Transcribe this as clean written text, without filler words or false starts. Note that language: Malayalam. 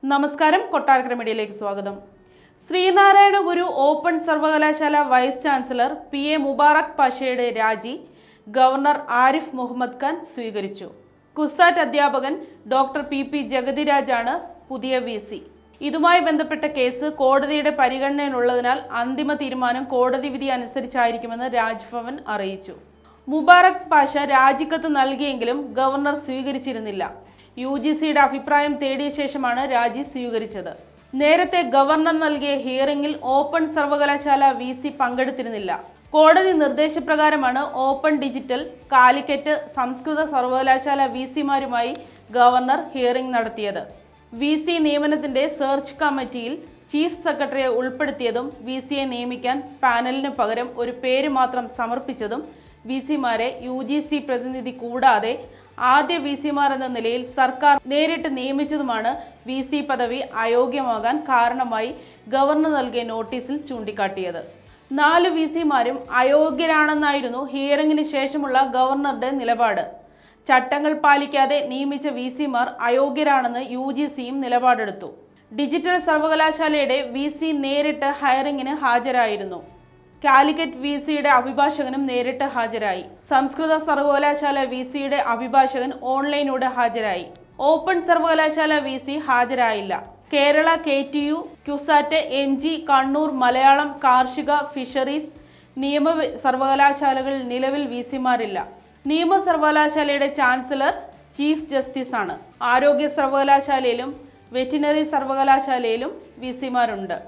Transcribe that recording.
നമസ്കാരം, കൊട്ടാരക്കര മീഡിയയിലേക്ക് സ്വാഗതം. ശ്രീനാരായണ ഗുരു ഓപ്പൺ സർവകലാശാല വൈസ് ചാൻസലർ PA മുബാറക് പാഷയുടെ രാജി ഗവർണർ ആരിഫ് മുഹമ്മദ് ഖാൻ സ്വീകരിച്ചു. കുസാറ്റ് അധ്യാപകൻ ഡോക്ടർ PP ജഗതിരാജാണ് പുതിയ VC. ഇതുമായി ബന്ധപ്പെട്ട കേസ് കോടതിയുടെ പരിഗണനയിലുള്ളതിനാൽ അന്തിമ തീരുമാനം കോടതി വിധി അനുസരിച്ചായിരിക്കുമെന്ന് രാജ്ഭവൻ അറിയിച്ചു. മുബാറക് പാഷ രാജിക്കത്ത് നൽകിയെങ്കിലും ഗവർണർ സ്വീകരിച്ചിരുന്നില്ല. UGCയുടെ അഭിപ്രായം തേടിയ ശേഷമാണ് രാജി സ്വീകരിച്ചത്. നേരത്തെ ഗവർണർ നൽകിയ ഹിയറിംഗിൽ ഓപ്പൺ സർവകലാശാല VC പങ്കെടുത്തിരുന്നില്ല. കോടതി നിർദ്ദേശപ്രകാരമാണ് ഓപ്പൺ ഡിജിറ്റൽ, കാലിക്കറ്റ്, സംസ്കൃത സർവകലാശാല VCമാരുമായി ഗവർണർ ഹിയറിംഗ് നടത്തിയത്. VC നിയമനത്തിന്റെ സെർച്ച് കമ്മിറ്റിയിൽ ചീഫ് സെക്രട്ടറിയെ ഉൾപ്പെടുത്തിയതും VCയെ നിയമിക്കാൻ പാനലിന് പകരം ഒരു പേര് മാത്രം സമർപ്പിച്ചതും VCമാരെ UGC പ്രതിനിധി കൂടാതെ ആദ്യ VCമാർ എന്ന നിലയിൽ സർക്കാർ നേരിട്ട് നിയമിച്ചതുമാണ് VC പദവി അയോഗ്യമാകാൻ കാരണമായി ഗവർണർ നൽകിയ നോട്ടീസിൽ ചൂണ്ടിക്കാട്ടിയത്. 4 VCമാരും അയോഗ്യരാണെന്നായിരുന്നു ഹിയറിംഗിന് ശേഷമുള്ള ഗവർണറുടെ നിലപാട്. ചട്ടങ്ങൾ പാലിക്കാതെ നിയമിച്ച VCമാർ അയോഗ്യരാണെന്ന് UGCയും നിലപാടെടുത്തു. ഡിജിറ്റൽ സർവകലാശാലയുടെ VC നേരിട്ട് ഹയറിംഗിന് ഹാജരായിരുന്നു. കാലിക്കറ്റ് VCയുടെ അഭിഭാഷകനും നേരിട്ട് ഹാജരായി. സംസ്കൃത സർവകലാശാല VCയുടെ അഭിഭാഷകൻ ഓൺലൈനിലൂടെ ഹാജരായി. ഓപ്പൺ സർവകലാശാല VC ഹാജരായില്ല. Kerala KTU, CUSAT, MG, Kannur, Malayalam, കാർഷിക, ഫിഷറീസ്, നിയമ സർവകലാശാലകളിൽ നിലവിൽ VCമാരില്ല. നിയമ സർവകലാശാലയുടെ ചാൻസലർ ചീഫ് ജസ്റ്റിസ് ആണ്. ആരോഗ്യ സർവകലാശാലയിലും വെറ്റിനറി സർവകലാശാലയിലും VCമാരുണ്ട്.